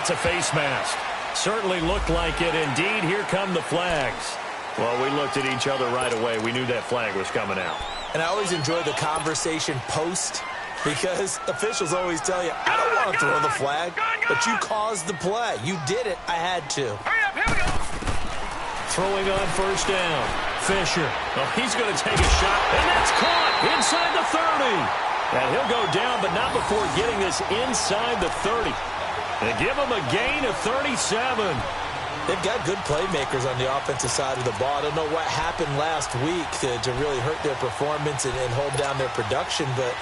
That's a face mask. Certainly looked like it. Indeed, here come the flags. Well, we looked at each other right away. We knew that flag was coming out. And I always enjoy the conversation post because officials always tell you, I don't want to throw the flag, but you caused the play. You did it. I had to. Hurry up, here we go. Throwing on first down. Fisher. Oh, he's going to take a shot, and that's caught inside the 30. And he'll go down, but not before getting this inside the 30. They give him a gain of 37. They've got good playmakers on the offensive side of the ball. I don't know what happened last week to really hurt their performance and hold down their production, but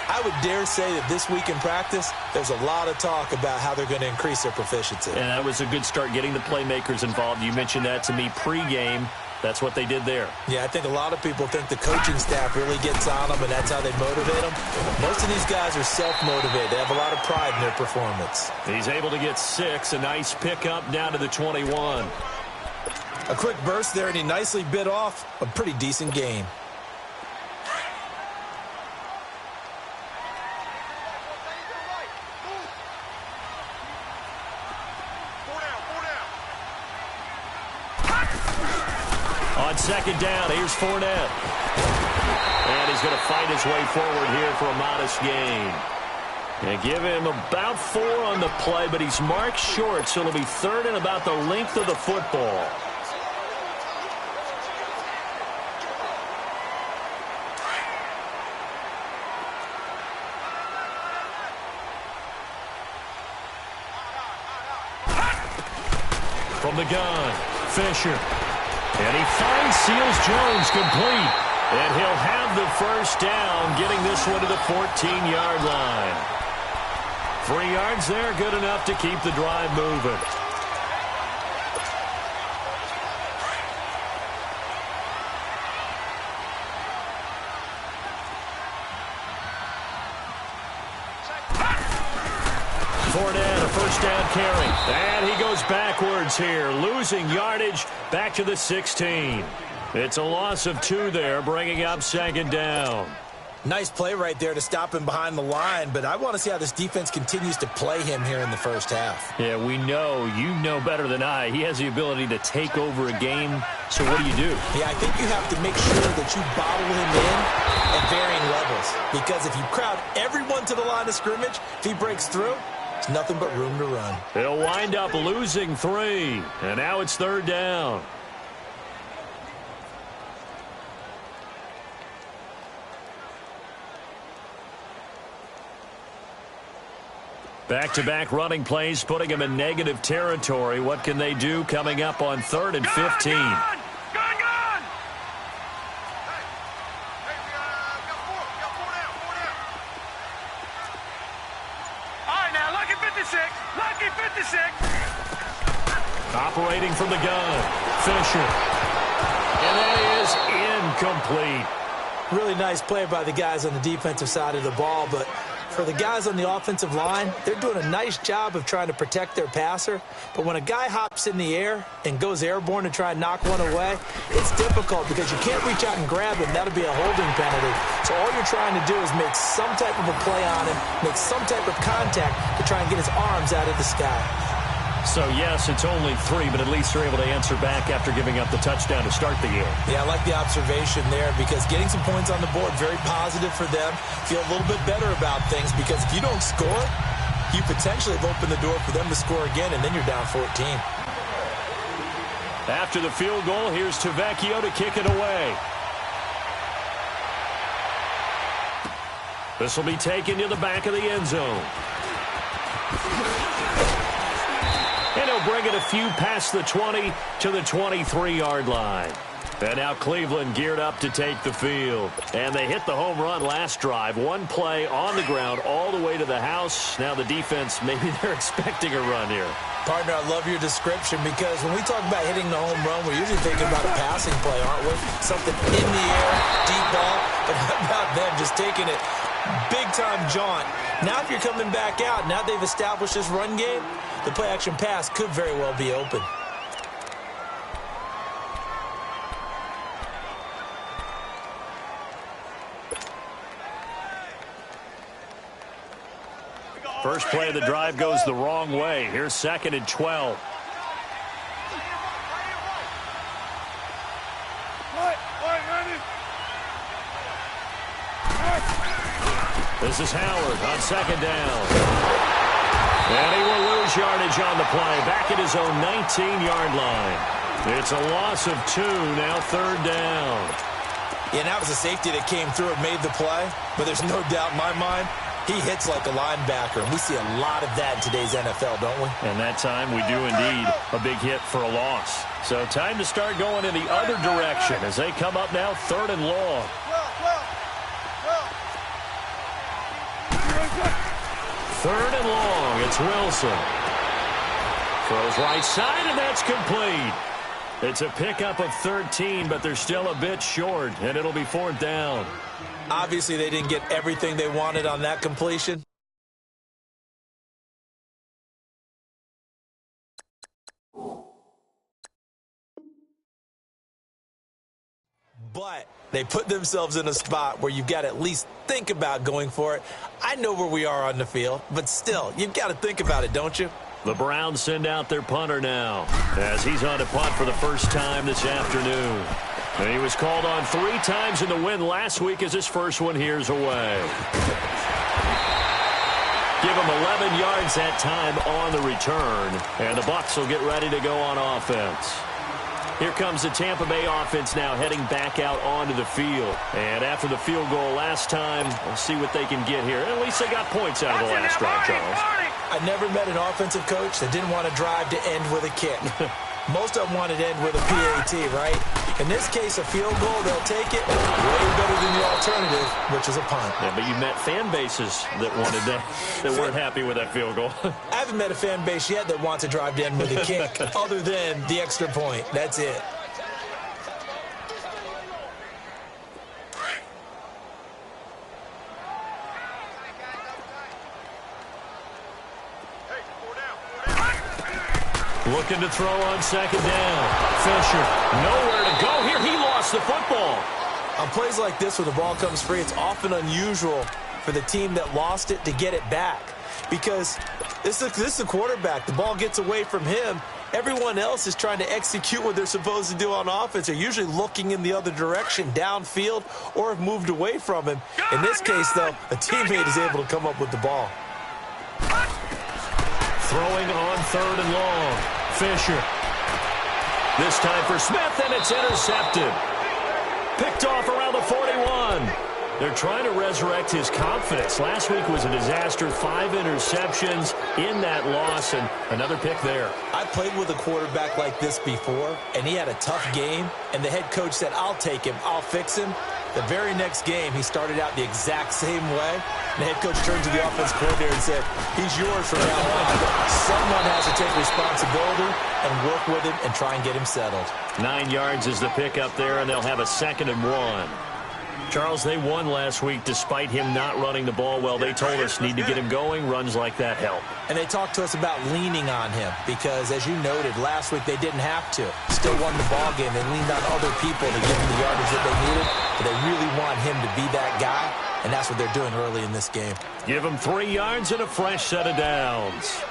I would dare say that this week in practice, there's a lot of talk about how they're going to increase their proficiency. And that was a good start getting the playmakers involved. You mentioned that to me pregame. That's what they did there. Yeah, I think a lot of people think the coaching staff really gets on them, and that's how they motivate them. Most of these guys are self-motivated. They have a lot of pride in their performance. He's able to get 6. A nice pickup down to the 21. A quick burst there, and he nicely bit off a pretty decent gain. On second down, here's Fournette. And he's going to fight his way forward here for a modest gain. And give him about 4 on the play, but he's marked short, so it'll be third and about the length of the football. From the gun, Fisher. And he finds Seals Jones complete. And he'll have the first down, getting this one to the 14-yard line. 3 yards there, good enough to keep the drive moving. Fournette, a first down carry. And he goes backwards here, losing yardage back to the 16. It's a loss of 2 there, bringing up second down. Nice play right there to stop him behind the line, but I want to see how this defense continues to play him here in the first half. Yeah, we know. You know better than I. He has the ability to take over a game, so what do you do? Yeah, I think you have to make sure that you bottle him in at varying levels, because if you crowd everyone to the line of scrimmage, if he breaks through, it's nothing but room to run. He'll wind up losing 3, and now it's third down. Back-to-back running plays, putting him in negative territory. What can they do coming up on 3rd and 15? Gone! Hey, we got 4 down. All right, now, lucky 56. Lucky 56. Operating from the gun, Fisher. And that is incomplete. Really nice play by the guys on the defensive side of the ball, but for the guys on the offensive line, they're doing a nice job of trying to protect their passer. But when a guy hops in the air and goes airborne to try and knock one away, it's difficult because you can't reach out and grab him. That'll be a holding penalty. So all you're trying to do is make some type of a play on him, make some type of contact to try and get his arms out of the sky. So, yes, it's only 3, but at least they're able to answer back after giving up the touchdown to start the game. Yeah, I like the observation there because getting some points on the board, very positive for them. Feel a little bit better about things because if you don't score, you potentially have opened the door for them to score again, and then you're down 14. After the field goal, here's Tavecchio to kick it away. This will be taken to the back of the end zone. And he'll bring it a few past the 20 to the 23-yard line. And now Cleveland geared up to take the field. And they hit the home run last drive. 1 play on the ground all the way to the house. Now the defense, maybe they're expecting a run here. Partner, I love your description because when we talk about hitting the home run, we're usually thinking about a passing play, aren't we? Something in the air, deep ball. But how about them just taking it big-time jaunt? Now if you're coming back out, now they've established this run game, the play-action pass could very well be open. We got First play of the drive goes the wrong way. Here's 2nd and 12. This is Howard on 2nd down. And he will lose yardage on the play. Back at his own 19-yard line. It's a loss of 2, now 3rd down. Yeah, that was a safety that came through and made the play. But there's no doubt in my mind, he hits like a linebacker. And we see a lot of that in today's NFL, don't we? And that time we do indeed a big hit for a loss. So time to start going in the other direction as they come up now 3rd and long. 3rd and long. It's Wilson. Throws right side, and that's complete. It's a pickup of 13, but they're still a bit short, and it'll be 4th down. Obviously, they didn't get everything they wanted on that completion. But they put themselves in a spot where you've got to at least think about going for it. I know where we are on the field, but still, you've got to think about it, don't you? The Browns send out their punter now as he's on to punt for the first time this afternoon. And he was called on 3 times in the win last week as his first one here's away. Give him 11 yards that time on the return, and the Bucs will get ready to go on offense. Here comes the Tampa Bay offense now heading back out onto the field. And after the field goal last time, we'll see what they can get here. At least they got points out of the last drive, Charles. I never met an offensive coach that didn't want to drive to end with a kick. Most of them wanted to end with a PAT, right? In this case, a field goal, they'll take it way better than the alternative, which is a punt. Yeah, but you met fan bases that wanted that weren't happy with that field goal. I haven't met a fan base yet that wants to drive to end with a kick other than the extra point. That's it. Looking to throw on 2nd down. Fisher, nowhere to go here. He lost the football. On plays like this where the ball comes free, it's often unusual for the team that lost it to get it back. Because this is a quarterback. The ball gets away from him. Everyone else is trying to execute what they're supposed to do on offense. They're usually looking in the other direction, downfield, or have moved away from him. In this case, though, a teammate is able to come up with the ball. Throwing on 3rd and long. Fisher. This time for Smith, and it's intercepted. Picked off around the 41. They're trying to resurrect his confidence. Last week was a disaster. 5 interceptions in that loss, and another pick there. I played with a quarterback like this before, and he had a tough game, and the head coach said, I'll take him, I'll fix him. The very next game, he started out the exact same way. And the head coach turned to the offense coordinator and said, he's yours from now on. Someone has to take responsibility and work with him and try and get him settled. 9 yards is the pickup there, and they'll have a 2nd and 1. Charles, they won last week despite him not running the ball well. They told us need to get him going. Runs like that help. And they talked to us about leaning on him because, as you noted, last week they didn't have to. Still won the ball game. They leaned on other people to give them the yardage that they needed. But they really want him to be that guy, and that's what they're doing early in this game. Give him 3 yards and a fresh set of downs.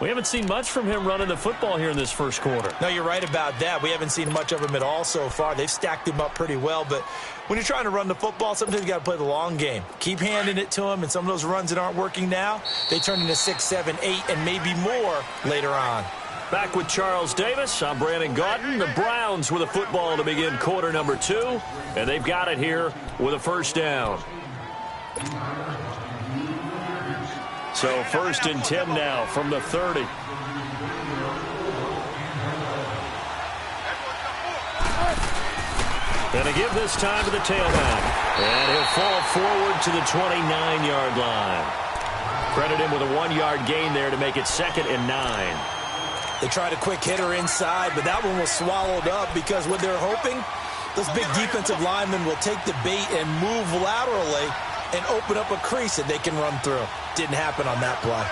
We haven't seen much from him running the football here in this first quarter. No, you're right about that. We haven't seen much of him at all so far. They've stacked him up pretty well, but when you're trying to run the football, sometimes you got to play the long game. Keep handing it to him, and some of those runs that aren't working now, they turn into 6, 7, 8, and maybe more later on. Back with Charles Davis, I'm Brandon Gaudin. The Browns with a football to begin quarter number 2, and they've got it here with a first down. So 1st and 10 now from the 30. And a give this time to the tailback. And he'll fall forward to the 29-yard line. Credit him with a 1-yard gain there to make it 2nd and 9. They tried a quick hitter inside, but that one was swallowed up because what they're hoping, those big defensive linemen will take the bait and move laterally and open up a crease that they can run through. Didn't happen on that play.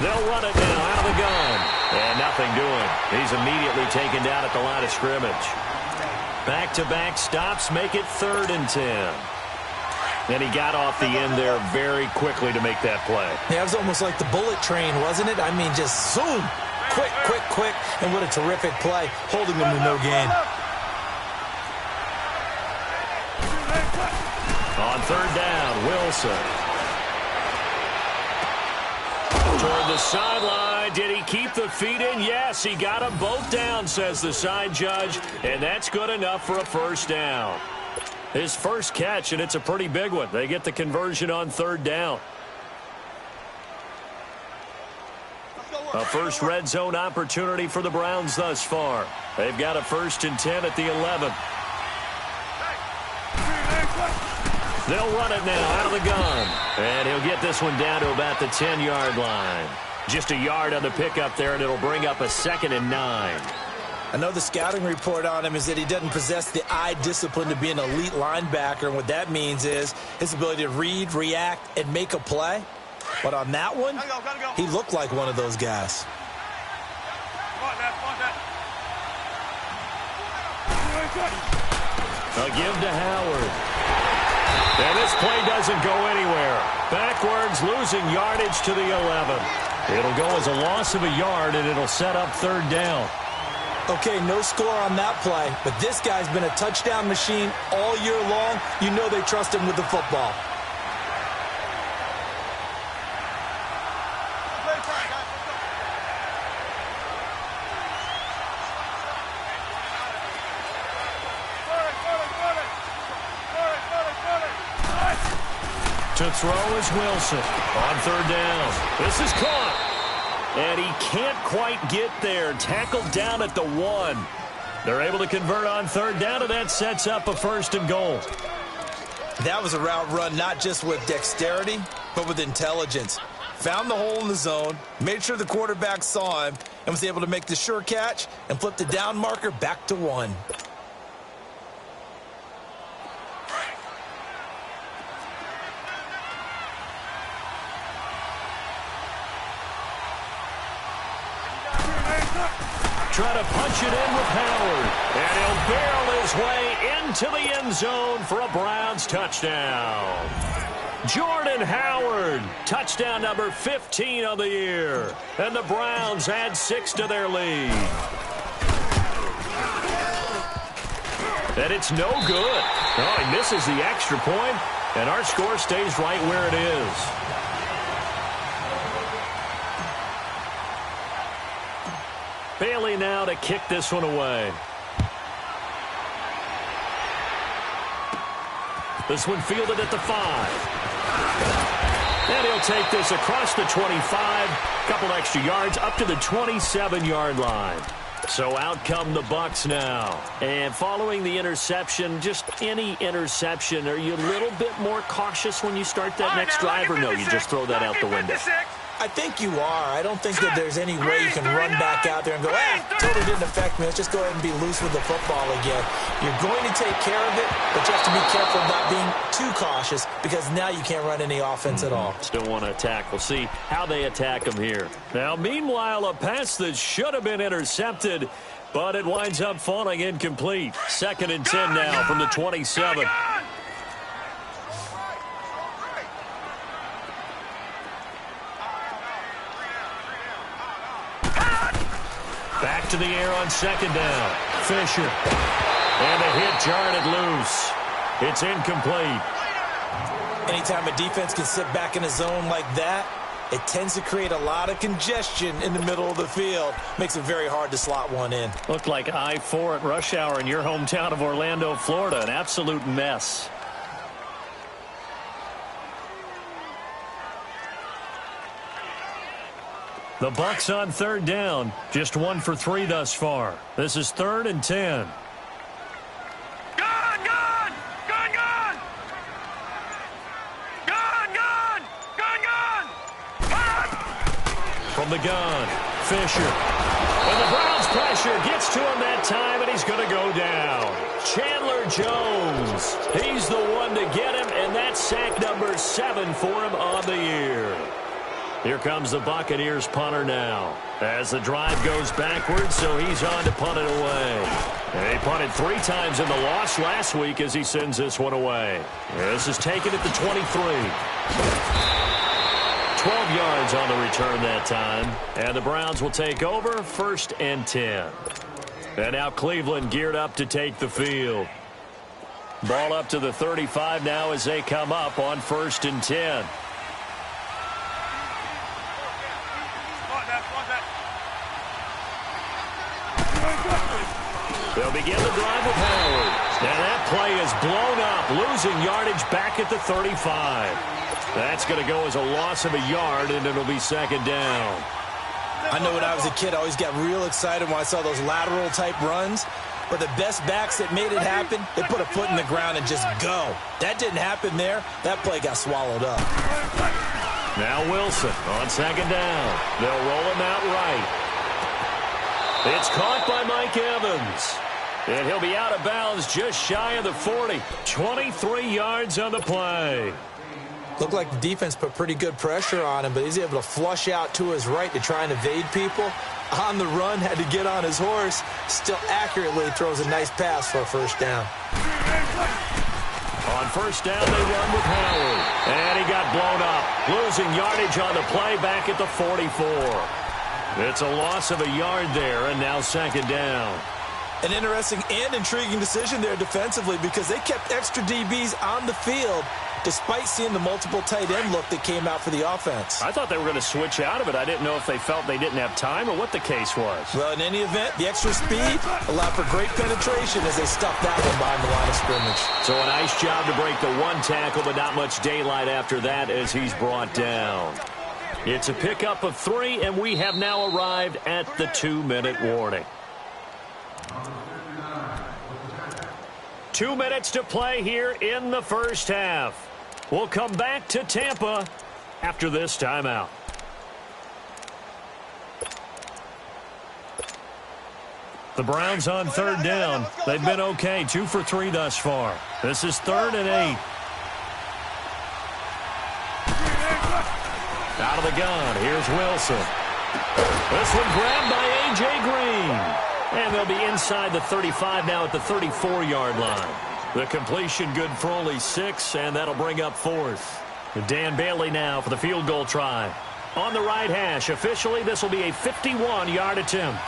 They'll run it now out of the gun. And nothing doing. He's immediately taken down at the line of scrimmage. Back-to-back stops make it 3rd and 10. And he got off the end there very quickly to make that play. Yeah, it was almost like the bullet train, wasn't it? I mean, just zoom. Quick, quick, quick. And what a terrific play, holding them to no gain. On third down, Wilson. Toward the sideline. Did he keep the feet in? Yes, he got them both down, says the side judge. And that's good enough for a first down. His first catch, and it's a pretty big one. They get the conversion on third down. A first red zone opportunity for the Browns thus far. They've got a 1st and 10 at the 11. They'll run it now out of the gun. And he'll get this one down to about the 10-yard line. Just a yard on the pickup there, and it'll bring up a 2nd and 9. I know the scouting report on him is that he doesn't possess the eye discipline to be an elite linebacker, and what that means is his ability to read, react, and make a play. But on that one, he looked like one of those guys. A give to Howard. And this play doesn't go anywhere. Backwards, losing yardage to the 11. It'll go as a loss of a yard, and it'll set up third down. Okay, no score on that play, but this guy's been a touchdown machine all year long. You know they trust him with the football. To throw is Wilson on third down. This is caught. And he can't quite get there. Tackled down at the 1. They're able to convert on third down, and that sets up a 1st and goal. That was a route run not just with dexterity, but with intelligence. Found the hole in the zone, made sure the quarterback saw him, and was able to make the sure catch and flip the down marker back to 1. Try to punch it in with Howard. And he'll barrel his way into the end zone for a Browns touchdown. Jordan Howard, touchdown number 15 of the year. And the Browns add 6 to their lead. And it's no good. Oh, he misses the extra point, and our score stays right where it is. Bailey now to kick this one away. This one fielded at the 5. And he'll take this across the 25. Couple extra yards up to the 27-yard line. So out come the Bucs now. And following the interception, just any interception, are you a little bit more cautious when you start that next drive, or no, you just throw that out the window? I think you are. I don't think that there's any way you can run back out there and go, totally didn't affect me. Let's just go ahead and be loose with the football again. You're going to take care of it, but you have to be careful not being too cautious because now you can't run any offense at all. Still want to attack. We'll see how they attack him here. Now, meanwhile, a pass that should have been intercepted, but it winds up falling incomplete. 2nd and 10 now from the 27. Back to the air on 2nd down. Fisher. And a hit jarred it loose. It's incomplete. Anytime a defense can sit back in a zone like that, it tends to create a lot of congestion in the middle of the field. Makes it very hard to slot one in. Looked like I-4 at rush hour in your hometown of Orlando, Florida. An absolute mess. The Bucs on 3rd down. Just 1 for 3 thus far. This is 3rd and 10. Gone! Gone! Gone! Gone! Gone! Gone! Gone! Gone! From the gun, Fisher. And the Browns pressure gets to him that time, and he's going to go down. Chandler Jones. He's the one to get him, and that's sack number 7 for him on the year. Here comes the Buccaneers punter now. As the drive goes backwards, so he's on to punt it away. And he punted 3 times in the loss last week as he sends this one away. This is taken at the 23. 12 yards on the return that time. And the Browns will take over 1st and 10. And now Cleveland geared up to take the field. Ball up to the 35 now as they come up on 1st and 10. They'll begin the drive with Howard. And that play is blown up, losing yardage back at the 35. That's going to go as a loss of a yard, and it'll be 2nd down. I know when I was a kid, I always got real excited when I saw those lateral-type runs. But the best backs that made it happen, they put a foot in the ground and just go. That didn't happen there. That play got swallowed up. Now Wilson on 2nd down. They'll roll him out right. It's caught by Mike Evans. And he'll be out of bounds just shy of the 40. 23 yards on the play. Looked like the defense put pretty good pressure on him, but he's able to flush out to his right to try and evade people. On the run, had to get on his horse. Still accurately throws a nice pass for a 1st down. On 1st down, they run with Howard. And he got blown up. Losing yardage on the play back at the 44. It's a loss of a yard there, and now 2nd down. An interesting and intriguing decision there defensively because they kept extra DBs on the field despite seeing the multiple tight end look that came out for the offense. I thought they were going to switch out of it. I didn't know if they felt they didn't have time or what the case was. Well, in any event, the extra speed allowed for great penetration as they stuffed that one behind the line of scrimmage. So a nice job to break the 1 tackle, but not much daylight after that as he's brought down. It's a pickup of 3, and we have now arrived at the 2-minute warning. 2 minutes to play here in the 1st half. We'll come back to Tampa after this timeout. The Browns on 3rd down. They've been okay, 2 for 3 thus far. This is 3rd and 8. Out of the gun, here's Wilson. This one grabbed by A.J. Green. And they'll be inside the 35 now at the 34-yard line. The completion good for only 6, and that'll bring up 4th. Dan Bailey now for the field goal try. On the right hash, officially this will be a 51-yard attempt.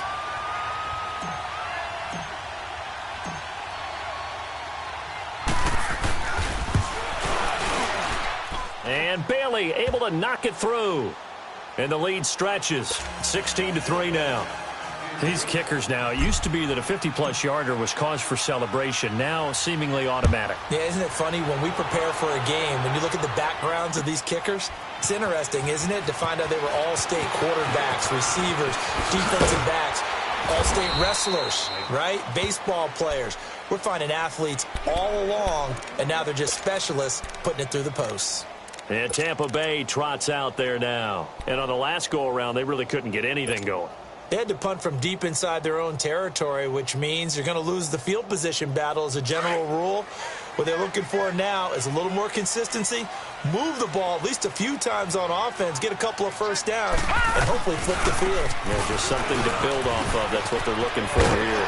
And Bailey able to knock it through. And the lead stretches. 16-3 now. These kickers now, it used to be that a 50-plus yarder was cause for celebration. Now seemingly automatic. Yeah, isn't it funny when we prepare for a game, when you look at the backgrounds of these kickers, it's interesting, isn't it, to find out they were all-state quarterbacks, receivers, defensive backs, all-state wrestlers, right? Baseball players. We're finding athletes all along, and now they're just specialists putting it through the posts. And Tampa Bay trots out there now. And on the last go-around, they really couldn't get anything going. They had to punt from deep inside their own territory, which means you're going to lose the field position battle as a general rule. What they're looking for now is a little more consistency, move the ball at least a few times on offense, get a couple of 1st downs, and hopefully flip the field. Yeah, just something to build off of. That's what they're looking for here.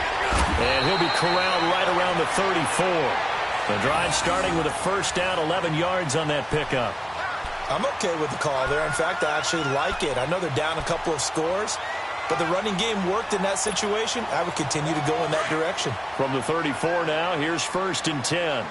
And he'll be corralled right around the 34. The drive starting with a 1st down, 11 yards on that pickup. I'm okay with the call there. In fact, I actually like it. I know they're down a couple of scores, but the running game worked in that situation. I would continue to go in that direction. From the 34 now, here's 1st and 10.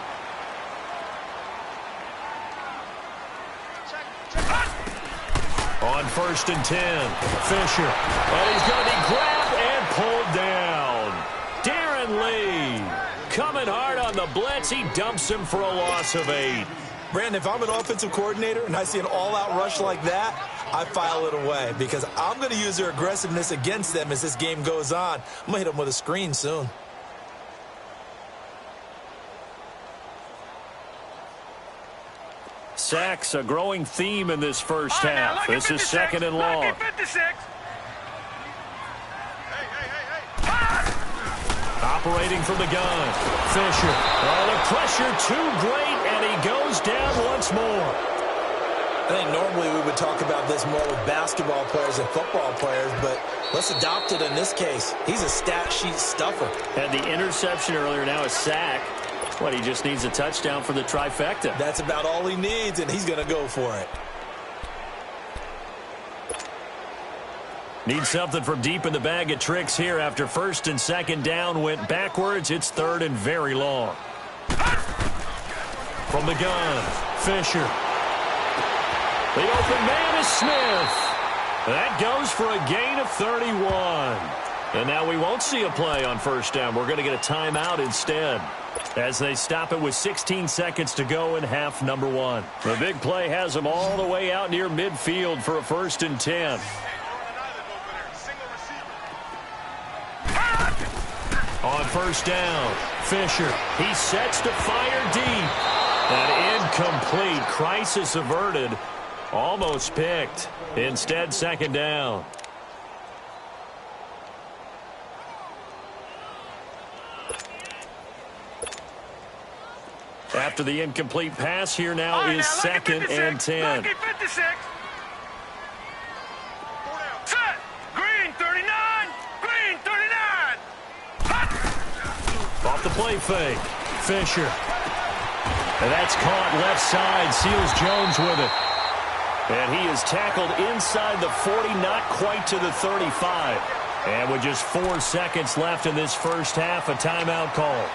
On 1st and 10, Fisher. And he's going to be grabbed and pulled down. Darren Lee coming hard on the blitz. He dumps him for a loss of 8. Brandon, if I'm an offensive coordinator and I see an all-out rush like that, I file it away because I'm going to use their aggressiveness against them as this game goes on. I'm going to hit them with a screen soon. Sacks, a growing theme in this 1st half. This is 2nd and long. Operating from the gun. Fisher. Oh, the pressure too great, and he goes down once more. I think normally we would talk about this more with basketball players and football players, but let's adopt it in this case. He's a stat sheet stuffer. Had the interception earlier, now a sack. What, he just needs a touchdown for the trifecta. That's about all he needs, and he's going to go for it. Needs something from deep in the bag of tricks here after first and second down went backwards. It's third and very long. From the gun, Fisher. The open man is Smith. That goes for a gain of 31. And now we won't see a play on first down. We're going to get a timeout instead, as they stop it with 16 seconds to go in half number one. The big play has them all the way out near midfield for a first and 10. On first down, Fisher. He sets to fire deep. An incomplete. Crisis averted. Almost picked. Instead, second down. After the incomplete pass, here now is second and 10. Lucky 56. Set. Green 39. Green 39. Off the play fake. Fisher. And that's caught left side. Seals Jones with it. And he is tackled inside the 40, not quite to the 35. And with just 4 seconds left in this first half, a timeout call.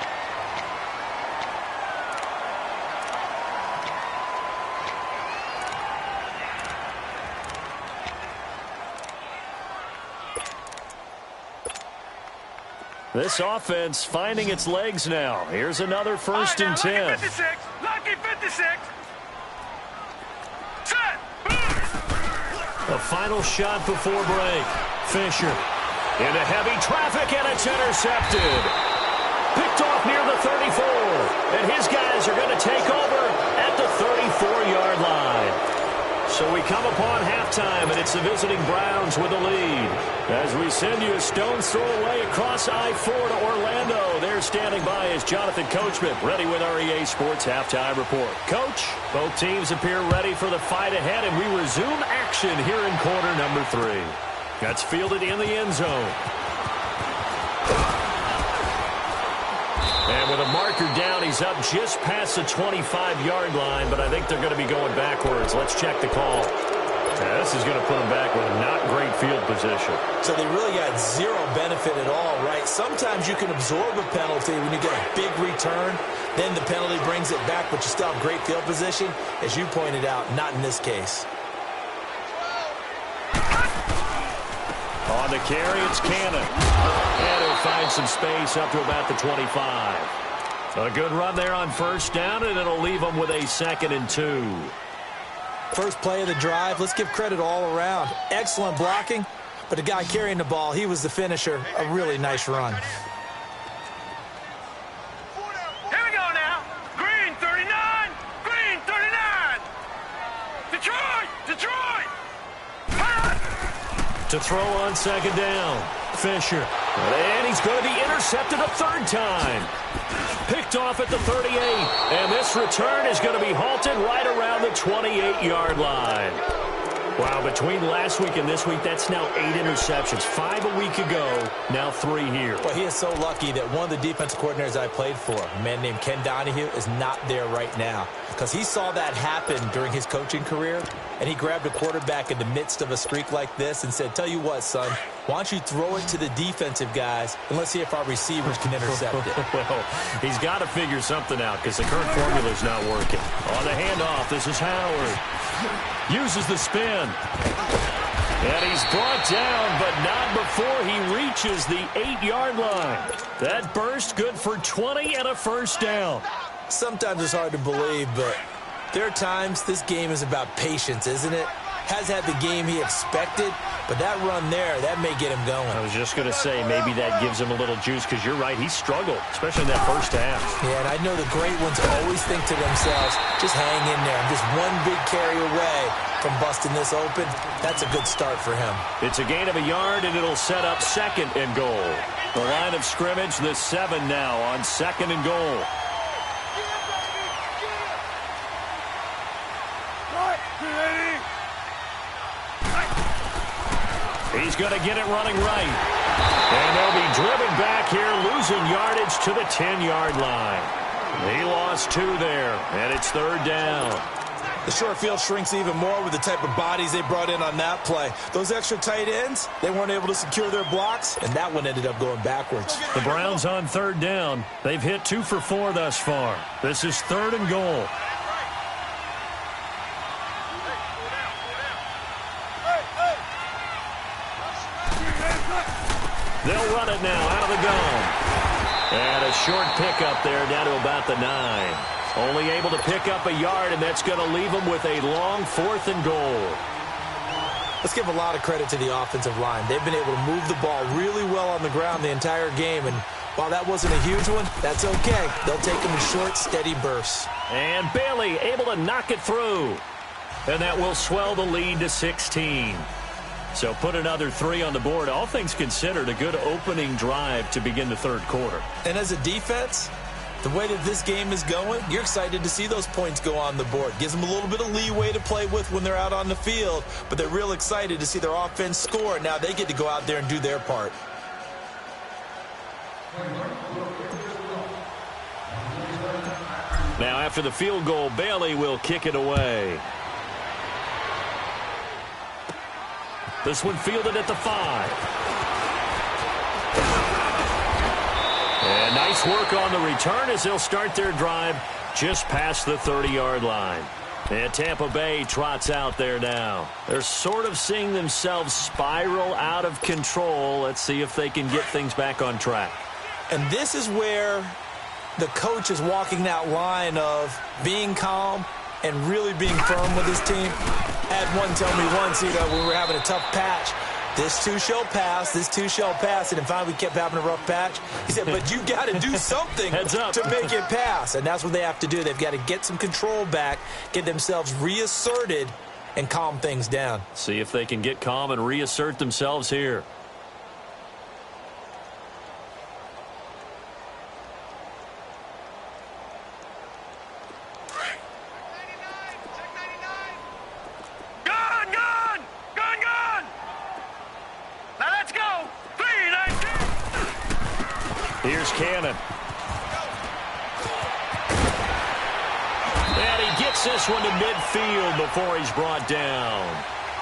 This offense finding its legs now. Here's another first and 10. Lucky 56. Lucky 56. Set. A final shot before break. Fisher into heavy traffic, and it's intercepted. Picked off near the 34. And his guys are going to take over at the 34-yard line. So we come upon halftime, and it's the visiting Browns with the lead. As we send you a stone's throw away across I-4 to Orlando. There standing by is Jonathan Coachman, ready with our EA Sports Halftime Report. Coach, both teams appear ready for the fight ahead, and we resume action here in quarter number 3. That's fielded in the end zone. And with a marker down, he's up just past the 25-yard line, but I think they're going to be going backwards. Let's check the call. Yeah, this is going to put them back with a not great field position. So they really got zero benefit at all, right? Sometimes you can absorb a penalty when you get a big return. Then the penalty brings it back, but you still have great field position. As you pointed out, not in this case. On the carry, it's Cannon. And he'll find some space up to about the 25. A good run there on first down, and it'll leave them with a 2nd and 2. First play of the drive, let's give credit all around. Excellent blocking, but the guy carrying the ball, he was the finisher. A really nice run. Here we go now. Green 39. Green 39. Detroit. Detroit. To throw on second down, Fisher. And he's going to be intercepted a third time. Picked off at the 38. And this return is going to be halted right around the 28-yard line. Wow, between last week and this week, that's now 8 interceptions. 5 a week ago, now 3 here. Well, he is so lucky that one of the defensive coordinators I played for, a man named Ken Donahue, is not there right now. Because he saw that happen during his coaching career, and he grabbed a quarterback in the midst of a streak like this and said, tell you what, son, why don't you throw it to the defensive guys, and let's see if our receivers can intercept it. Well, he's got to figure something out because the current formula is not working. On the handoff, this is Howard. Uses the spin. And he's brought down, but not before he reaches the 8-yard line. That burst good for 20 and a first down. Sometimes it's hard to believe, but there are times this game is about patience, isn't it? Has had the game he expected, but that run there, that may get him going. I was just going to say, maybe that gives him a little juice, because you're right, he struggled, especially in that first half. Yeah, and I know the great ones always think to themselves, just hang in there. I'm just one big carry away from busting this open. That's a good start for him. It's a gain of a yard, and it'll set up 2nd and goal. The line of scrimmage, the 7 now on 2nd and goal. Right. He's going to get it running right. And they'll be driven back here, losing yardage to the 10-yard line. He lost 2 there, and it's 3rd down. The short field shrinks even more with the type of bodies they brought in on that play. Those extra tight ends, they weren't able to secure their blocks, and that one ended up going backwards. The Browns on 3rd down. They've hit 2 for 4 thus far. This is 3rd and goal. They'll run it now out of the gun. And a short pickup there down to about the 9. Only able to pick up a yard, and that's going to leave them with a long 4th and goal. Let's give a lot of credit to the offensive line. They've been able to move the ball really well on the ground the entire game, and while that wasn't a huge one, that's okay. They'll take them in short, steady bursts. And Bailey able to knock it through. And that will swell the lead to 16. So put another 3 on the board. All things considered, a good opening drive to begin the 3rd quarter. And as a defense, the way that this game is going, you're excited to see those points go on the board. Gives them a little bit of leeway to play with when they're out on the field, but they're real excited to see their offense score. Now they get to go out there and do their part. Now after the field goal, Bailey will kick it away. This one fielded at the 5. And nice work on the return as they'll start their drive just past the 30-yard line. And Tampa Bay trots out there now. They're sort of seeing themselves spiral out of control. Let's see if they can get things back on track. And this is where the coach is walking that line of being calm and really being firm with his team. I had one tell me once, when we were having a tough patch, this too shall pass, this too shall pass, and finally we kept having a rough patch. He said, but you got to do something to make it pass, and that's what they have to do. They've got to get some control back, get themselves reasserted, and calm things down. See if they can get calm and reassert themselves here. Here's Cannon. And he gets this one to midfield before he's brought down.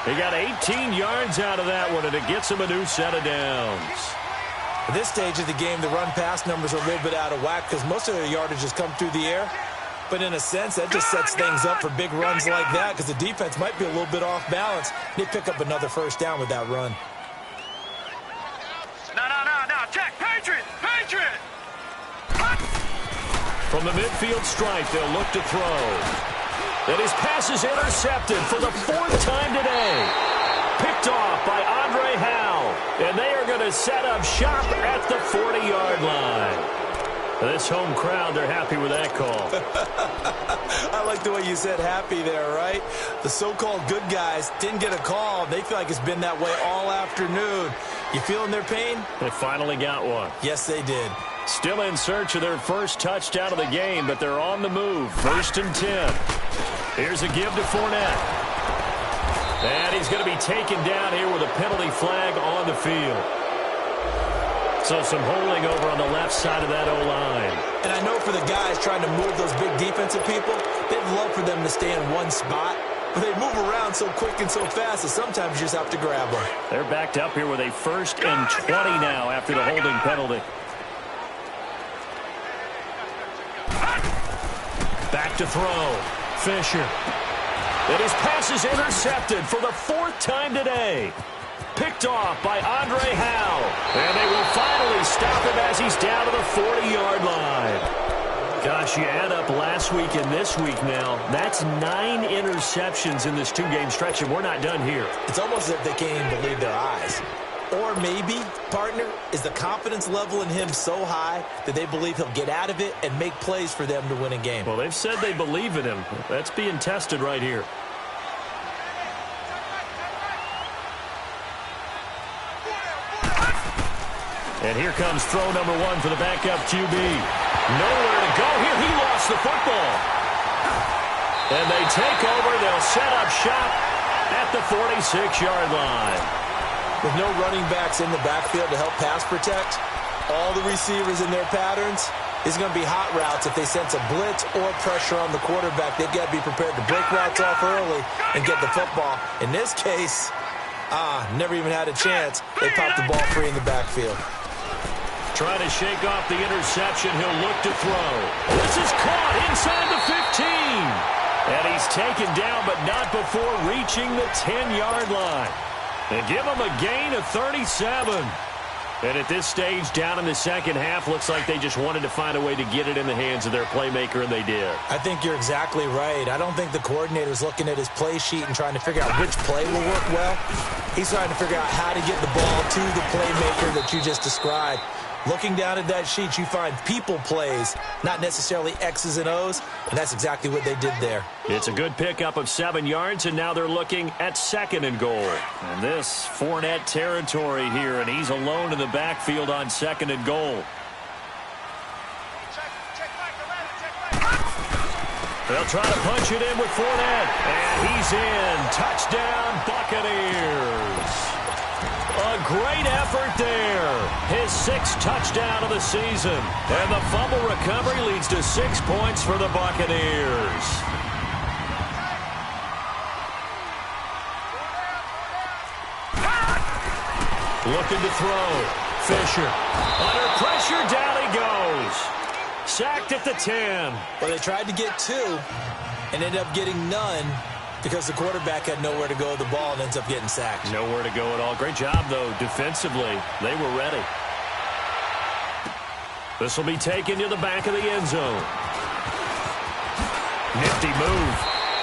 He got 18 yards out of that one, and it gets him a new set of downs. At this stage of the game, the run-pass numbers are a little bit out of whack because most of their yardage has come through the air. But in a sense, that just sets things up for big runs like that because the defense might be a little bit off balance. They pick up another 1st down with that run. No, check. Patriot! From the midfield stripe, they'll look to throw. And his pass is intercepted for the 4th time today. Picked off by Andre Howe. And they are going to set up shop at the 40-yard line. This home crowd, they're happy with that call. I like the way you said happy there, right? The so-called good guys didn't get a call. They feel like it's been that way all afternoon. You feeling their pain? They finally got one. Yes, they did. Still in search of their first touchdown of the game, but they're on the move. 1st and 10. Here's a give to Fournette. And he's going to be taken down here with a penalty flag on the field. So some holding over on the left side of that O-line. And I know for the guys trying to move those big defensive people, they'd love for them to stay in one spot. But they move around so quick and so fast that sometimes you just have to grab them. They're backed up here with a 1st and 20 now after the holding penalty. Back to throw. Fisher. And his pass is intercepted for the 4th time today. Picked off by Andre Howe. And they will finally stop him as he's down to the 40-yard line. Gosh, you add up last week and this week now, that's 9 interceptions in this 2-game stretch, and we're not done here. It's almost as if they can't even believe their eyes. Or maybe, partner, is the confidence level in him so high that they believe he'll get out of it and make plays for them to win a game. Well, they've said they believe in him. That's being tested right here. And here comes throw number 1 for the backup QB. Nowhere to go here. He lost the football. And they take over. They'll set up shop at the 46-yard line. With no running backs in the backfield to help pass protect, all the receivers in their patterns, it's going to be hot routes if they sense a blitz or pressure on the quarterback. They've got to be prepared to break routes off early and get the football. In this case, never even had a chance. They popped the ball free in the backfield. Trying to shake off the interception. He'll look to throw. This is caught inside the 15. And he's taken down, but not before reaching the 10-yard line. They give him a gain of 37. And at this stage, down in the second half, looks like they just wanted to find a way to get it in the hands of their playmaker, and they did. I think you're exactly right. I don't think the coordinator's looking at his play sheet and trying to figure out which play will work well. He's trying to figure out how to get the ball to the playmaker that you just described. Looking down at that sheet, you find people plays, not necessarily X's and O's, and that's exactly what they did there. It's a good pickup of 7 yards, and now they're looking at 2nd and goal. And this Fournette territory here, and he's alone in the backfield on 2nd and goal. They'll try to punch it in with Fournette, and he's in. Touchdown, Buccaneers. A great effort there. His 6th touchdown of the season. And the fumble recovery leads to 6 points for the Buccaneers. Looking to throw. Fisher. Under pressure, down he goes. Sacked at the 10. Well, they tried to get 2 and ended up getting none, because the quarterback had nowhere to go with the ball and ends up getting sacked. Nowhere to go at all. Great job, though, defensively. They were ready. This will be taken to the back of the end zone. Nifty move.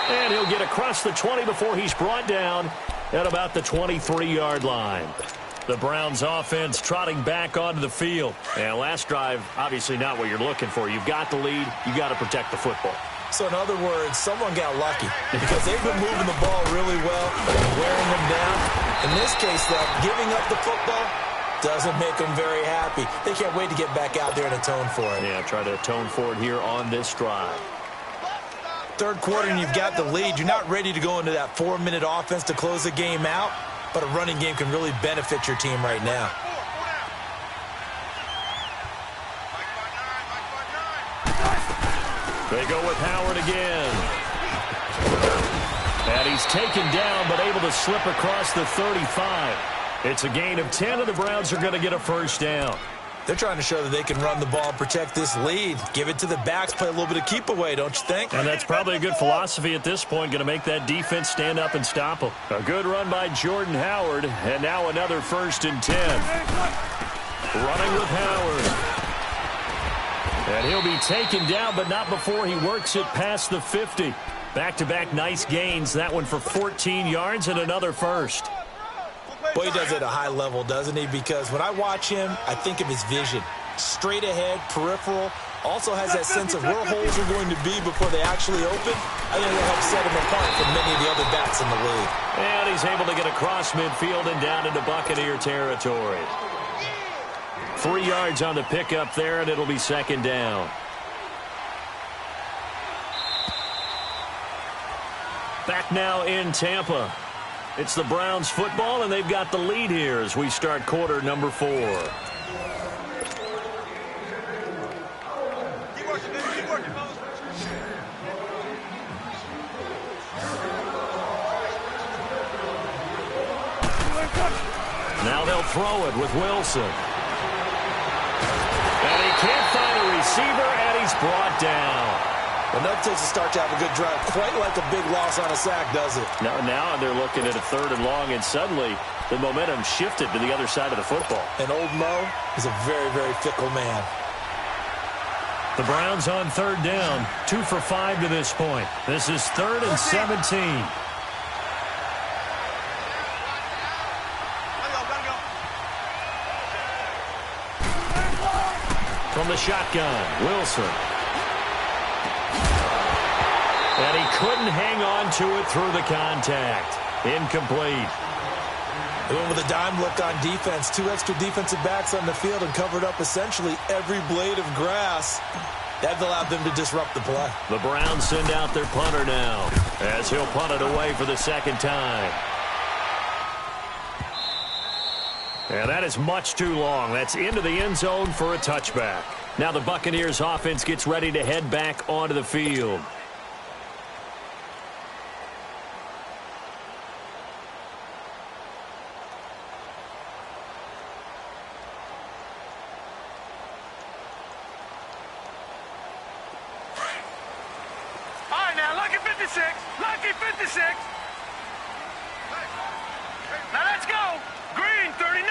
And he'll get across the 20 before he's brought down at about the 23-yard line. The Browns offense trotting back onto the field. And last drive, obviously not what you're looking for. You've got the lead. You've got to protect the football. So, in other words, someone got lucky because they've been moving the ball really well and wearing them down. In this case, though, giving up the football doesn't make them very happy. They can't wait to get back out there and atone for it. Yeah, try to atone for it here on this drive. 3rd quarter and you've got the lead. You're not ready to go into that 4-minute offense to close the game out, but a running game can really benefit your team right now. They go with Howard again. And he's taken down, but able to slip across the 35. It's a gain of 10, and the Browns are going to get a 1st down. They're trying to show that they can run the ball and protect this lead. Give it to the backs, play a little bit of keep away, don't you think? And that's probably a good philosophy at this point, going to make that defense stand up and stop them. A good run by Jordan Howard, and now another 1st and 10. Running with Howard. And he'll be taken down, but not before he works it past the 50. Back-to-back nice gains. That one for 14 yards and another 1st. Boy, he does it at a high level, doesn't he? Because when I watch him, I think of his vision. Straight ahead, peripheral. Also has that sense of where holes are going to be before they actually open. I think it'll help set him apart from many of the other backs in the league. And he's able to get across midfield and down into Buccaneer territory. 3 yards on the pickup there, and it'll be 2nd down. Back now in Tampa. It's the Browns football, and they've got the lead here as we start quarter number 4. Now they'll throw it with Wilson. And he can't find a receiver, and he's brought down. Well, nothing takes a start to have a good drive. Quite like a big loss on a sack, does it? Now they're looking at a 3rd and long, and suddenly the momentum shifted to the other side of the football. And old Mo is a very, very fickle man. The Browns on 3rd down, 2 for 5 to this point. This is 3rd and 17. From the shotgun, Wilson. And he couldn't hang on to it through the contact. Incomplete. They went with a dime look on defense. 2 extra defensive backs on the field and covered up essentially every blade of grass. That allowed them to disrupt the play. The Browns send out their punter now as he'll punt it away for the 2nd time. And that is much too long. That's into the end zone for a touchback. Now the Buccaneers offense gets ready to head back onto the field. All right, now, lucky 56. Lucky 56. Now, let's go. Green, 39.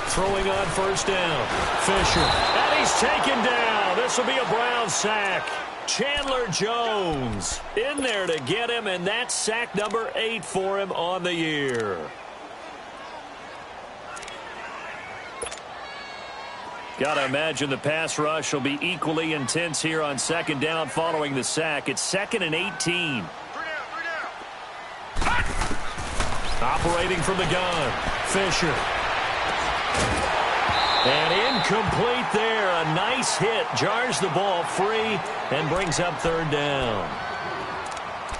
Throwing on first down. Fisher. And he's taken down. This will be a Brown sack. Chandler Jones in there to get him, and that's sack number 8 for him on the year. Got to imagine the pass rush will be equally intense here on second down following the sack. It's 2nd and 18. Operating from the gun. Fisher. And incomplete there. A nice hit. Jars the ball free and brings up third down.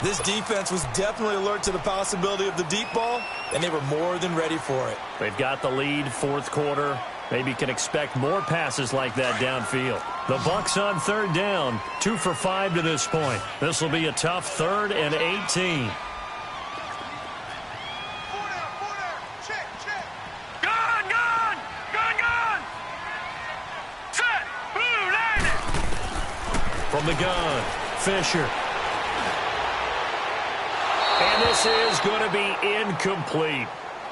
This defense was definitely alert to the possibility of the deep ball, and they were more than ready for it. They've got the lead, fourth quarter. Maybe can expect more passes like that downfield. The Bucs on third down, 2 for 5 to this point. This will be a tough 3rd and 18. From the gun, Fisher. And this is going to be incomplete.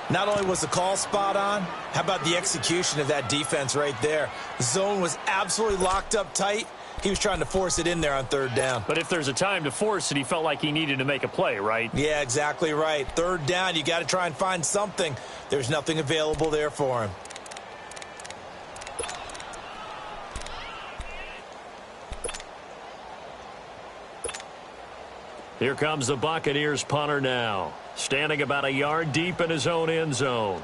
Not only was the call spot on, how about the execution of that defense right there? The zone was absolutely locked up tight. He was trying to force it in there on third down. But if there's a time to force it, he felt like he needed to make a play, right? Yeah, exactly right. Third down, you got to try and find something. There's nothing available there for him. Here comes the Buccaneers punter now, standing about a yard deep in his own end zone.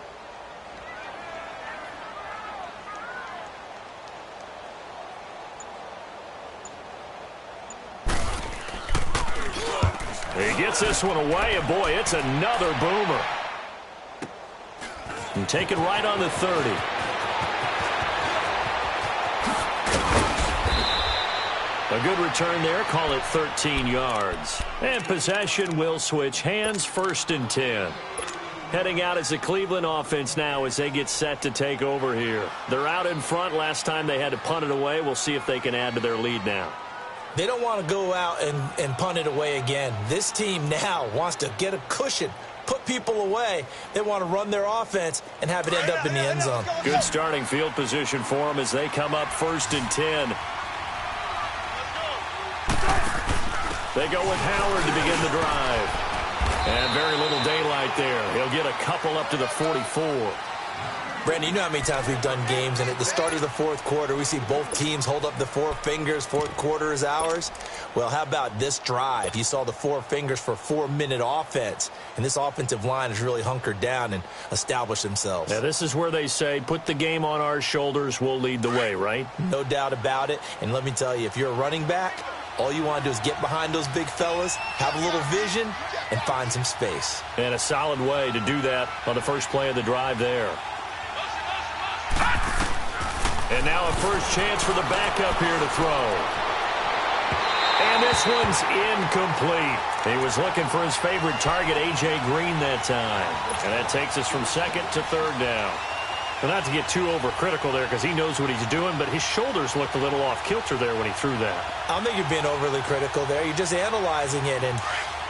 He gets this one away, and boy, it's another boomer. And taken right on the 30. A good return there, call it 13 yards. And possession will switch hands, 1st and 10. Heading out as the Cleveland offense now as they get set to take over here. They're out in front. Last time they had to punt it away. We'll see if they can add to their lead now. They don't want to go out and punt it away again. This team now wants to get a cushion, put people away. They want to run their offense and have it end up in the end zone. Good starting field position for them as they come up 1st and 10. They go with Howard to begin the drive. And very little daylight there. He'll get a couple up to the 44. Brandon, you know how many times we've done games, and at the start of the fourth quarter, we see both teams hold up the 4 fingers, fourth quarter is ours. Well, how about this drive? You saw the 4 fingers for 4-minute offense, and this offensive line has really hunkered down and established themselves. Now, this is where they say, put the game on our shoulders, we'll lead the way, right? No doubt about it, and let me tell you, if you're a running back, all you want to do is get behind those big fellas, have a little vision, and find some space. And a solid way to do that on the first play of the drive there. And now a first chance for the backup here to throw. And this one's incomplete. He was looking for his favorite target, A.J. Green, that time. And that takes us from 2nd to 3rd down. Well, not to get too overcritical there because he knows what he's doing, but his shoulders looked a little off kilter there when he threw that. I don't think you're being overly critical there. You're just analyzing it, and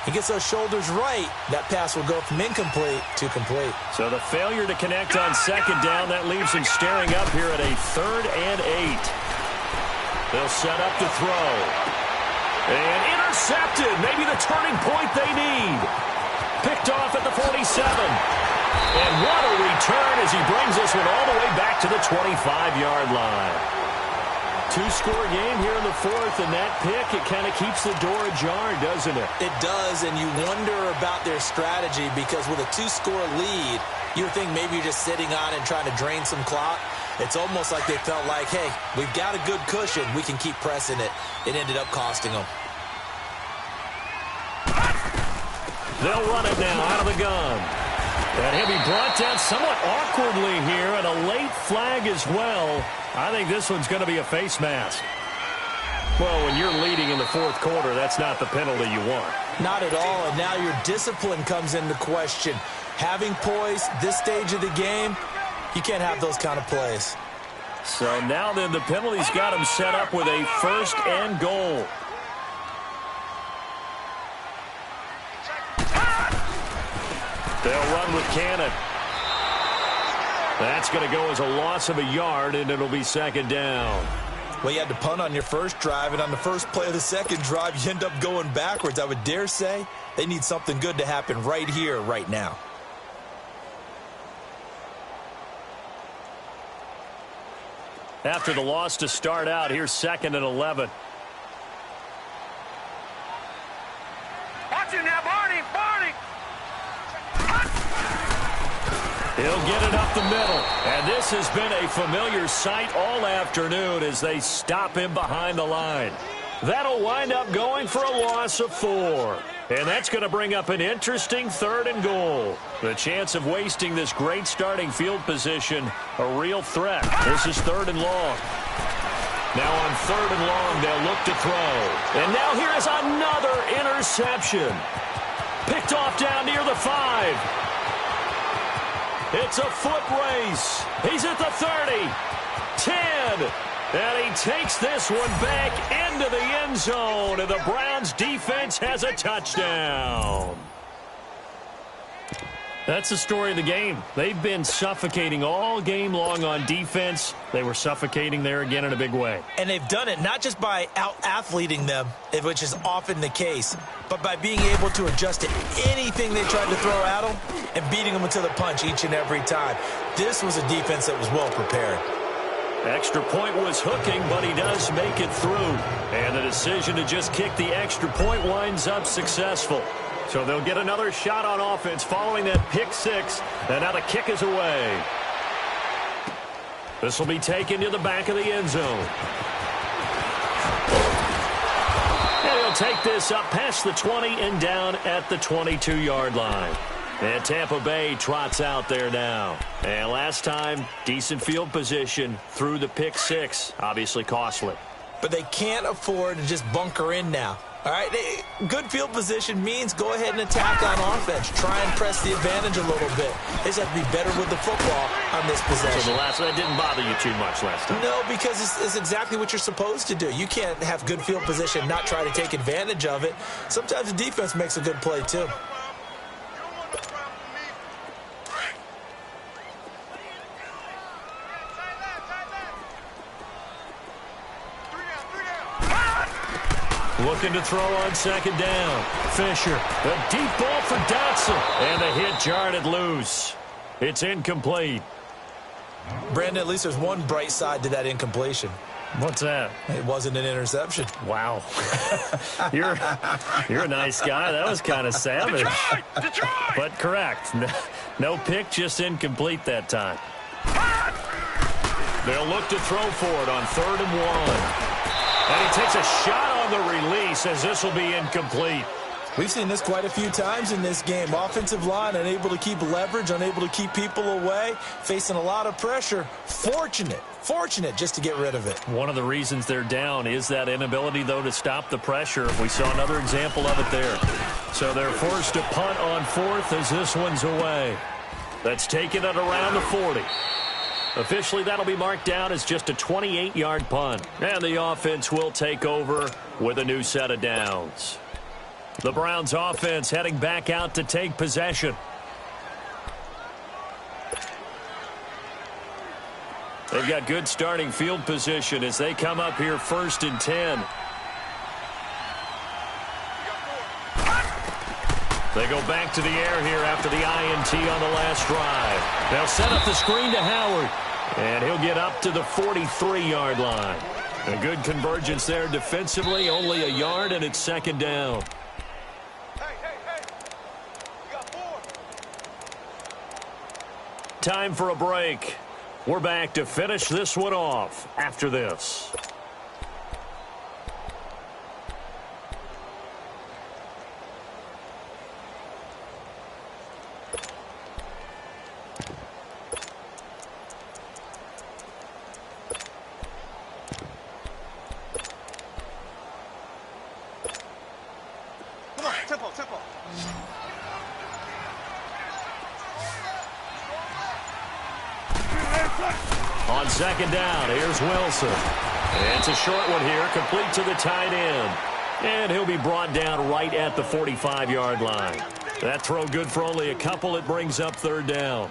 he gets those shoulders right. That pass will go from incomplete to complete. So the failure to connect on 2nd down, that leaves him staring up here at a 3rd and 8. They'll set up to throw. And intercepted. Maybe the turning point they need. Picked off at the 47. And what a return as he brings this one all the way back to the 25-yard line. 2-score game here in the 4th, and that pick, it kind of keeps the door ajar, doesn't it? It does, and you wonder about their strategy because with a 2-score lead, you think maybe you're just sitting on it and trying to drain some clock. It's almost like they felt like, hey, we've got a good cushion. We can keep pressing it. It ended up costing them. They'll run it now out of the gun. And he'll be brought down somewhat awkwardly here, and a late flag as well. I think this one's going to be a face mask. Well, when you're leading in the fourth quarter, that's not the penalty you want. Not at all, and now your discipline comes into question. Having poise, this stage of the game, you can't have those kind of plays. So now then the penalty's got him set up with a 1st and goal. They'll run with Cannon. That's going to go as a loss of a yard, and it'll be 2nd down. Well, you had to punt on your first drive, and on the first play of the second drive, you end up going backwards. I would dare say they need something good to happen right here, right now. After the loss to start out, here's 2nd and 11. Watch it now, Barney. He'll get it up the middle. And this has been a familiar sight all afternoon as they stop him behind the line. That'll wind up going for a loss of 4. And that's going to bring up an interesting 3rd and goal. The chance of wasting this great starting field position, a real threat. This is 3rd and long. Now on 3rd and long, they'll look to throw. And now here is another interception. Picked off down near the 5. It's a foot race. He's at the 30, 10, and he takes this one back into the end zone, and the Browns defense has a touchdown. That's the story of the game. They've been suffocating all game long on defense. They were suffocating there again in a big way. And they've done it not just by out-athleting them, which is often the case, but by being able to adjust to anything they tried to throw at them and beating them to the punch each and every time. This was a defense that was well prepared. Extra point was hooking, but he does make it through. And the decision to just kick the extra point winds up successful. So they'll get another shot on offense following that pick 6. And now the kick is away. This will be taken to the back of the end zone. And he'll take this up past the 20 and down at the 22-yard line. And Tampa Bay trots out there now. And last time, decent field position through the pick 6. Obviously costly. But they can't afford to just bunker in now. All right, good field position means go ahead and attack on offense. Try and press the advantage a little bit. They just have to be better with the football on this possession. So that didn't bother you too much last time? No, because it's exactly what you're supposed to do. You can't have good field position, not try to take advantage of it. Sometimes the defense makes a good play, too. Looking to throw on 2nd down. Fisher, a deep ball for Dotson. And the hit jarred loose. It's incomplete. Brandon, at least there's one bright side to that incompletion. What's that? It wasn't an interception. Wow. You're a nice guy. That was kind of savage. Detroit! But correct. No pick, just incomplete that time. They'll look to throw for it on 3rd and 1. And he takes a shot on the release as this will be incomplete. We've seen this quite a few times in this game. Offensive line unable to keep leverage, unable to keep people away, facing a lot of pressure. Fortunate just to get rid of it. One of the reasons they're down is that inability, though, to stop the pressure. We saw another example of it there. So they're forced to punt on 4th as this one's away. That's taken at around the 40. Officially, that'll be marked down as just a 28-yard punt. And the offense will take over with a new set of downs. The Browns offense heading back out to take possession. They've got good starting field position as they come up here 1st and 10. They go back to the air here after the INT on the last drive. They'll set up the screen to Howard. And he'll get up to the 43-yard line. A good convergence there defensively, only a yard, and it's 2nd down. Hey. You got 4. Time for a break. We're back to finish this one off after this. On second down, here's Wilson. It's a short one here, complete to the tight end. And he'll be brought down right at the 45-yard line. That throw good for only a couple. It brings up third down.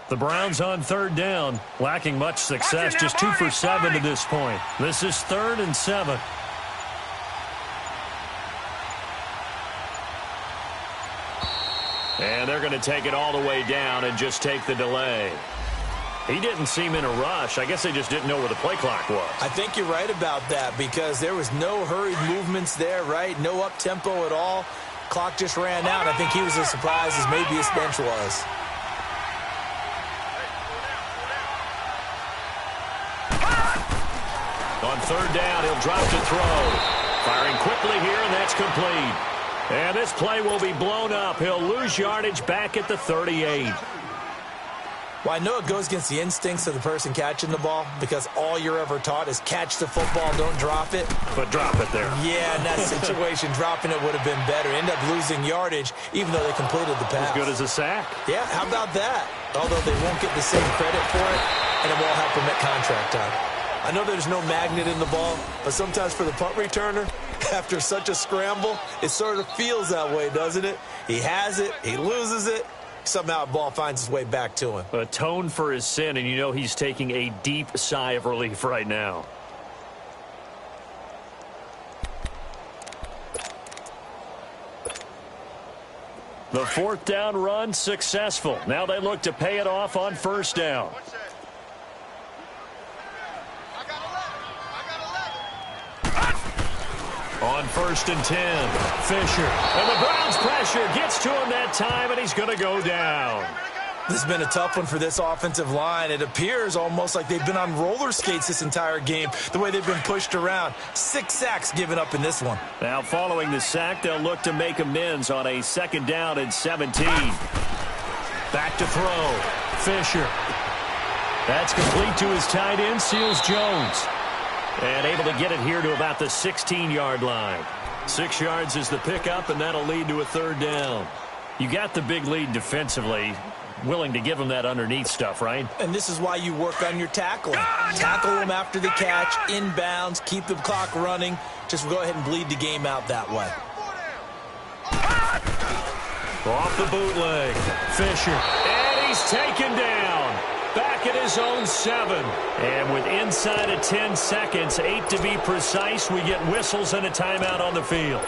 The Browns on third down, lacking much success, just 2 for 7 to this point. This is 3rd and 7. And they're going to take it all the way down and just take the delay. He didn't seem in a rush. I guess they just didn't know where the play clock was. I think you're right about that because there was no hurried movements there, right? No up-tempo at all. Clock just ran out. I think he was as surprised as maybe his bench was. On third down, he'll drop to throw. Firing quickly here, and that's complete. And this play will be blown up. He'll lose yardage back at the 38. Well, I know it goes against the instincts of the person catching the ball because all you're ever taught is catch the football, don't drop it. But drop it there. Yeah, in that situation, dropping it would have been better. End up losing yardage even though they completed the pass. As good as a sack. Yeah, how about that? Although they won't get the same credit for it, and it won't help them at contract time. I know there's no magnet in the ball, but sometimes for the punt returner, after such a scramble, it sort of feels that way, doesn't it? He has it, he loses it, somehow the ball finds its way back to him. Atone for his sin, and you know he's taking a deep sigh of relief right now. The 4th down run successful. Now they look to pay it off on first down. On 1st and 10, Fisher. And the Browns pressure gets to him that time, and he's going to go down. This has been a tough one for this offensive line. It appears almost like they've been on roller skates this entire game, the way they've been pushed around. 6 sacks given up in this one. Now following the sack, they'll look to make amends on a 2nd down and 17. Back to throw. Fisher. That's complete to his tight end, Seals Jones. And able to get it here to about the 16-yard line. 6 yards is the pickup, and that'll lead to a 3rd down. You got the big lead defensively. Willing to give them that underneath stuff, right? And this is why you work on your tackling. Tackle them after the catch, inbounds, keep the clock running. Just go ahead and bleed the game out that way. Off the bootleg. Fisher. And he's taken down. Back at his own 7. And with inside of 10 seconds, 8 to be precise, we get whistles and a timeout on the field.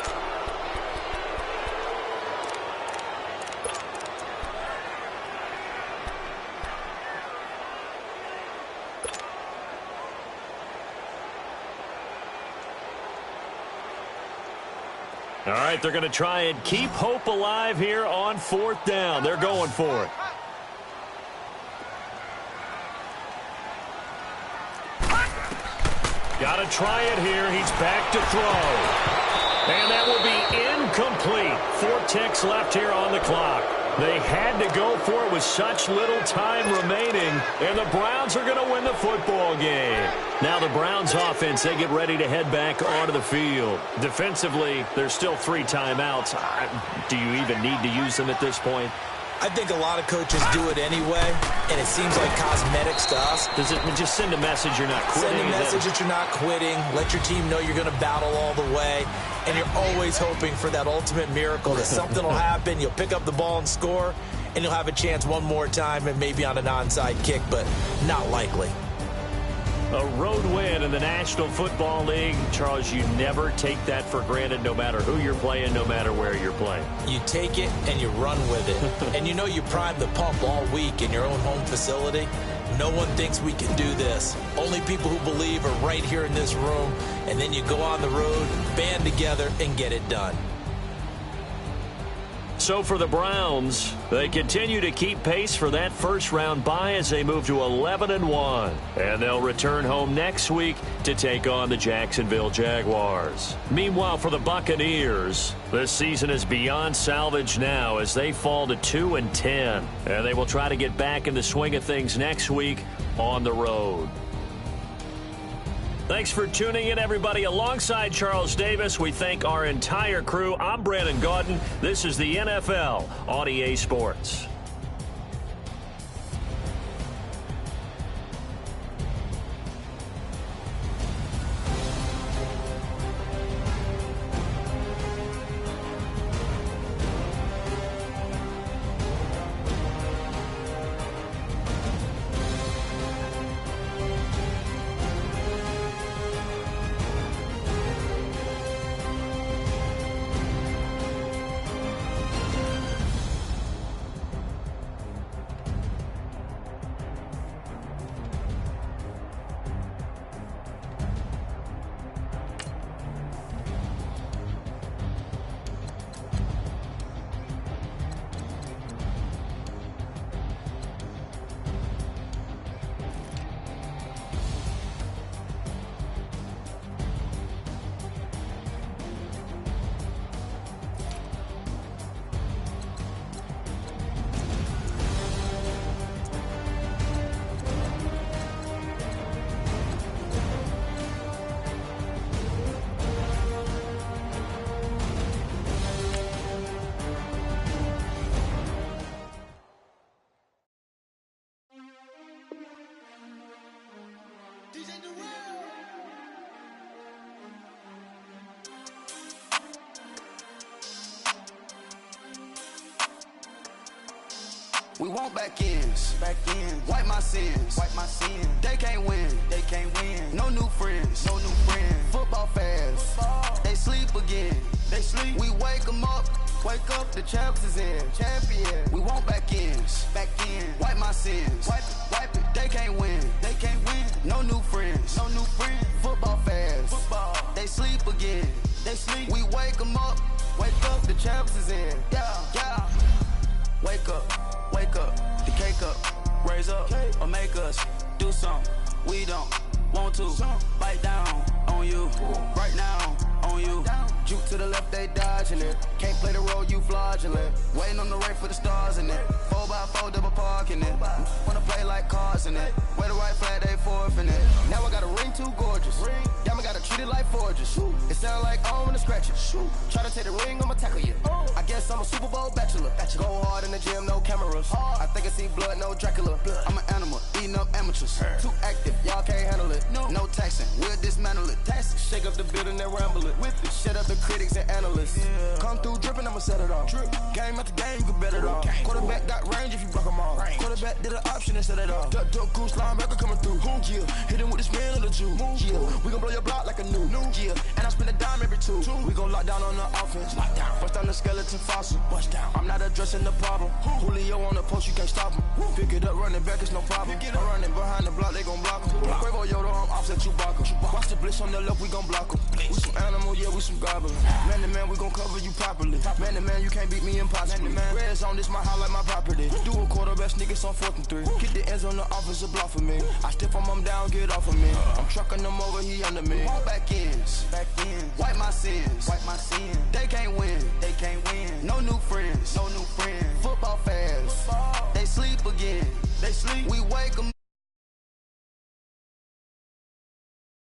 All right, they're going to try and keep hope alive here on 4th down. They're going for it. Got to try it here. He's back to throw. And that will be incomplete. 4 ticks left here on the clock. They had to go for it with such little time remaining, and the Browns are going to win the football game. Now the Browns offense, they get ready to head back onto the field. Defensively, there's still 3 timeouts. Do you even need to use them at this point? I think a lot of coaches do it anyway, and it seems like cosmetics to us. Does it just send a message you're not quitting? Send a message that you're not quitting. Let your team know you're going to battle all the way. And you're always hoping for that ultimate miracle that something will happen. You'll pick up the ball and score, and you'll have a chance one more time and maybe on an onside kick, but not likely. A road win in the National Football League. Charles, you never take that for granted no matter who you're playing, no matter where you're playing. You take it and you run with it. And you know you prime the pump all week in your own home facility. No one thinks we can do this. Only people who believe are right here in this room. And then you go on the road, band together, and get it done. So So for the Browns, they continue to keep pace for that first-round bye as they move to 11-1. And they'll return home next week to take on the Jacksonville Jaguars. Meanwhile, for the Buccaneers, this season is beyond salvage now as they fall to 2-10. And they will try to get back in the swing of things next week on the road. Thanks for tuning in, everybody. Alongside Charles Davis, we thank our entire crew. I'm Brandon Gaudin. This is the NFL on EA Sports. We want back ends, wipe my sins, They can't win, No new friends, Football fast, They sleep again, We wake 'em up, the champs is in, champion. We want back ends, wipe my sins, wipe it. They can't win, No new friends, Football fast, They sleep again, We wake 'em up, the champs is in, yeah. Wake up, the cake up, raise up, or make us do something we don't want to. Bite down on you, right now on you. Juke to the left, they dodging it. Can't play the role, you fraudulent. Waiting on the rain for the stars in it. 4x4 double parking it. Wanna play like cars in it. Wear the white flag, they forfeit it. Now I got a ring too gorgeous. Damn, I gotta treat it like forges. It sound like I wanna scratch it. Try to take the ring, I'ma tackle you. I guess I'm a Super Bowl bachelor. Go hard in the gym, no cameras. I think I see blood, no Dracula. I'm an animal, eating up amateurs. Too active, y'all can't handle it. No taxing, we'll dismantle it. Shake up the building and ramble it. Shut up the critics and analysts. Come through dripping, I'ma set it off. Game after game, you can bet it off. Quarterback got range if you block 'em off. Quarterback did an option and set it off. Duck goose linebacker coming through. Yeah, hit him with the spin of the Jew. Yeah, we gon' blow your block like a new. Yeah, and I spend a dime every two. We gon' lock down on the offense. Bust down the skeleton fossil. I'm not addressing the problem. Julio on the post, you can't stop him. Pick it up, running back, it's no problem. I'm running behind the block, they gon' block him. Quavo Yoda, I'm offset Chewbacca. Watch the blitz on the left, we gon' block him. We some animal, yeah, we some goblins. Man to man, we gon' cover you properly. Man to man, you can't beat me impossibly. Red zone, this my highlight, my property. Do a quarterback sneakers on 4th and 3. Get the ends on the offensive block for me. I step on him down, get off of me. I'm trucking them over, he under me. Back ends, wipe my sins, They can't win, No new friends, Football fast, They sleep again, We wake 'em